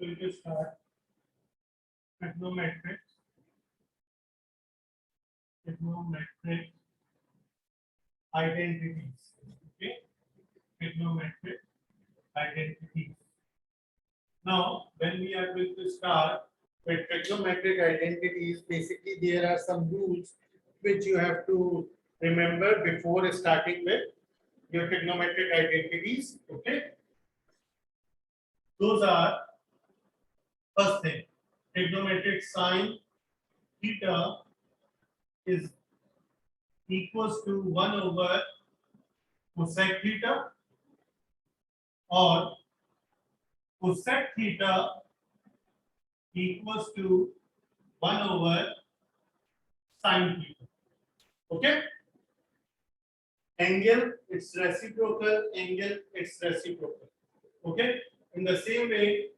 going to start trigonometric identities. Okay, trigonometric identities. Now, when we are going to start with trigonometric identities, basically there are some rules which you have to remember before starting with your trigonometric identities. Okay, those are first thing, trigonometric sine theta is equals to 1 over cosec theta, or cosec theta equals to 1 over sine theta. Okay, angle it's reciprocal, angle it's reciprocal. Okay, in the same way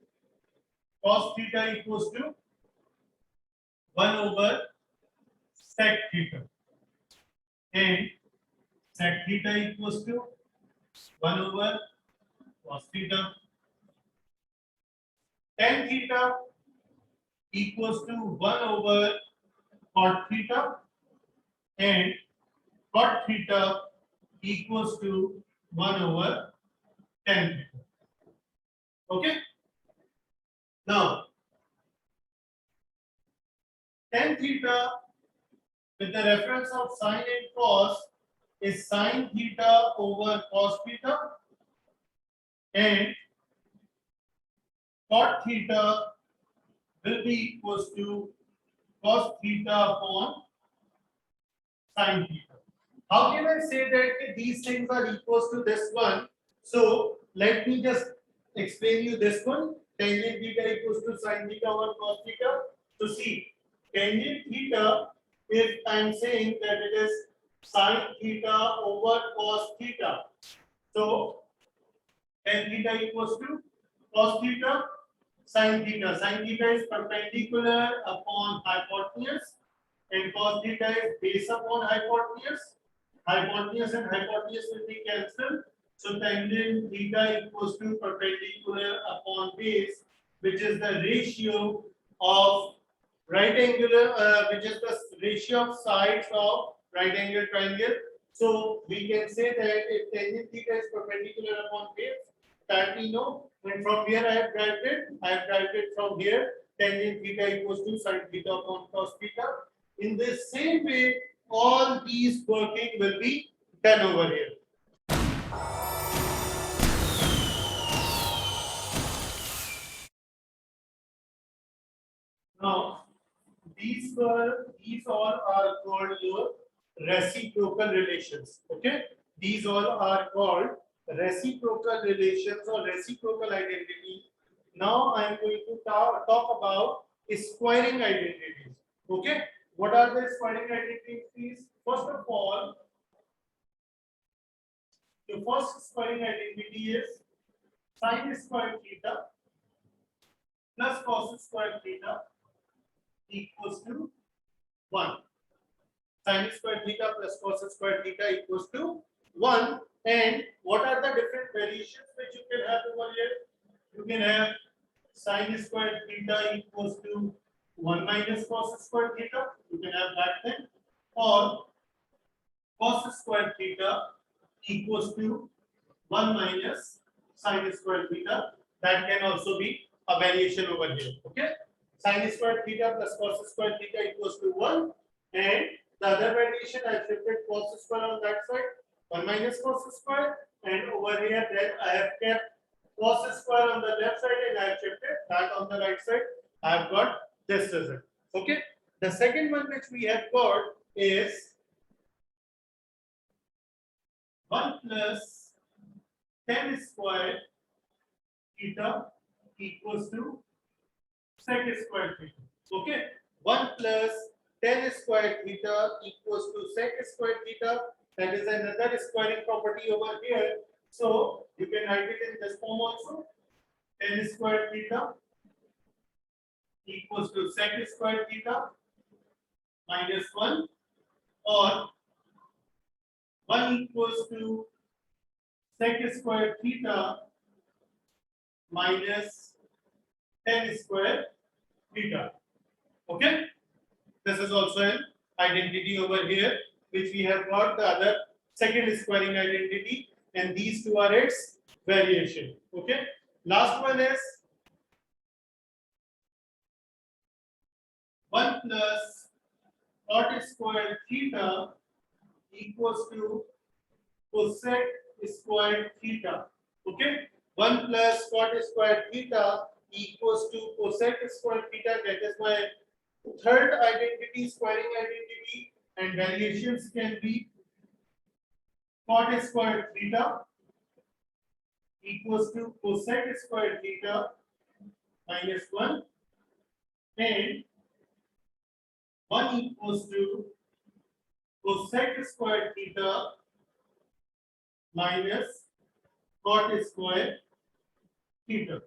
cos theta equals to 1 over sec theta, and sec theta equals to 1 over cos theta. Tan theta equals to 1 over cot theta, and cot theta equals to 1 over tan theta. Okay, now tan theta with the reference of sine and cos is sine theta over cos theta, and cot theta will be equals to cos theta upon sine theta. How can I say that these things are equals to this one? So let me just explain you this one. Tangent theta equals to sine theta over cos theta. So see, tangent theta, if I am saying that it is sine theta over cos theta, so tan theta equals to cos theta sin theta. Sin theta is perpendicular upon hypotenuse, and cos theta is base upon hypotenuse. Hypotenuse and hypotenuse will be cancelled. So tangent theta equals to perpendicular upon base, which is the ratio of right angular, which is the ratio of sides of right angle triangle. So we can say that if tangent theta is perpendicular upon base, that we know. And from here I have derived it from here. Tangent theta equals to sin theta upon cos theta. In the same way, all these working will be done over here. Now, these all are called your reciprocal relations. Okay, these all are called reciprocal relations or reciprocal identity. Now I am going to talk about squaring identities. Okay, what are the squaring identities? First of all, the first squaring identity is sin square theta plus cos square theta equals to 1. Sin square theta plus cos square theta equals to 1. And what are the different variations which you can have over here? You can have sin square theta equals to 1 minus cos square theta. You can have that thing. Or cos square theta equals to 1 minus sin square theta. That can also be a variation over here. Okay. Sin square theta plus cos square theta equals to 1. And the other variation I have shifted cos square on that side, 1 minus cos square, and over here then I have kept cos square on the left side and I have shifted that on the right side. I have got this result. Okay. The second one which we have got is 1 plus tan square theta equals to sec square theta. Okay. 1 plus tan square theta equals to sec square theta. That is another squaring property over here. So you can write it in this form also. Tan square theta equals to sec square theta minus 1, or 1 equals to sec square theta minus 10 square theta. Okay, this is also an identity over here, which we have got the other second squaring identity, and these two are its variation. Okay, last one is 1 plus cot square theta equals to cosec square theta. Okay, 1 plus cot square theta equals to cosec square theta. That is my third identity, squaring identity, and variations can be cot square theta equals to cosec square theta minus 1, and 1 equals to cosec square theta minus cot square theta.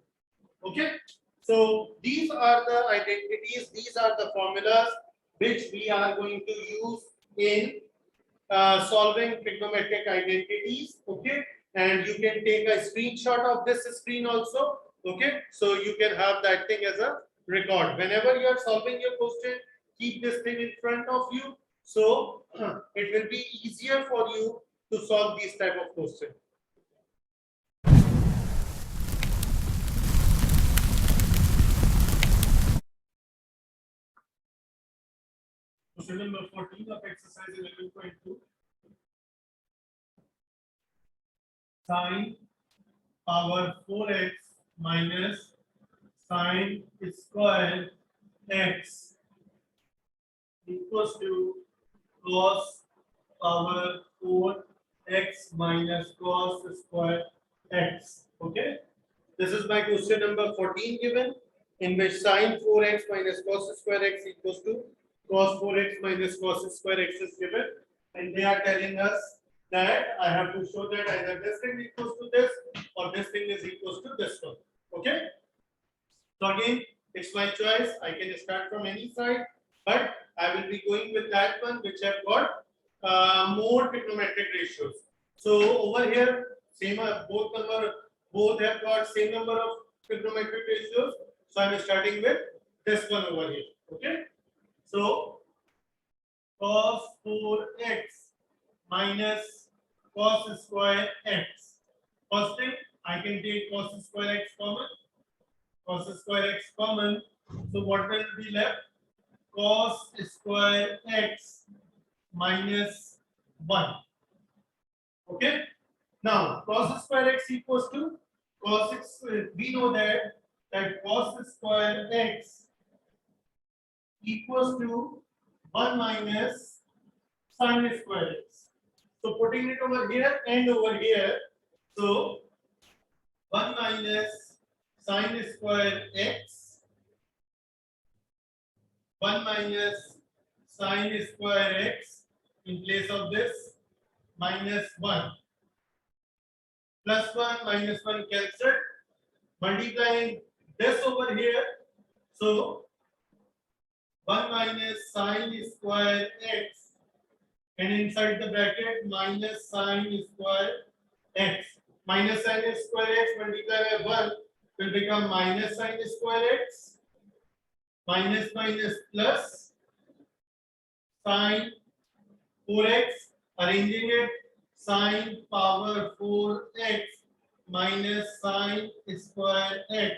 Okay, so these are the identities, these are the formulas which we are going to use in solving trigonometric identities. Okay, and you can take a screenshot of this screen also. Okay, so you can have that thing as a record whenever you are solving your question. Keep this thing in front of you, so it will be easier for you to solve these type of questions. Question number 14 of exercise 11.2. Sine power 4x minus sine square x equals to cos power 4x minus cos square x. Okay, this is my question number 14 given, in which sine 4x minus cos square x equals to cos 4x minus cos square x is given, and they are telling us that I have to show that either this thing equals to this or this thing is equals to this one. Okay, so again it's my choice, I can start from any side, but I will be going with that one which have got more trigonometric ratios. So over here same both have got same number of trigonometric ratios, so I am starting with this one over here. Okay, so cos 4x minus cos square x. First thing, I can take cos square x common. Cos square x common. So what will be left? Cos square x minus 1. Okay. Now cos square x equals to cos x. We know that cos square x equals to 1 minus sin square x. So putting it over here and over here, so 1 minus sin square x, 1 minus sin square x in place of this, minus 1, plus 1 minus 1 cancelled, multiplying this over here, so 1 minus sin square x, and inside the bracket minus sin square x. Minus sin square x multiplied by 1 will become minus sin square x, minus minus plus sin 4x, arranging it, sin power 4x minus sin square x,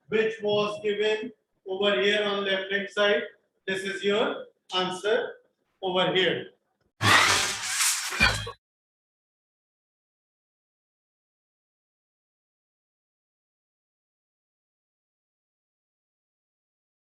which was given over here on left hand side. This is your answer over here.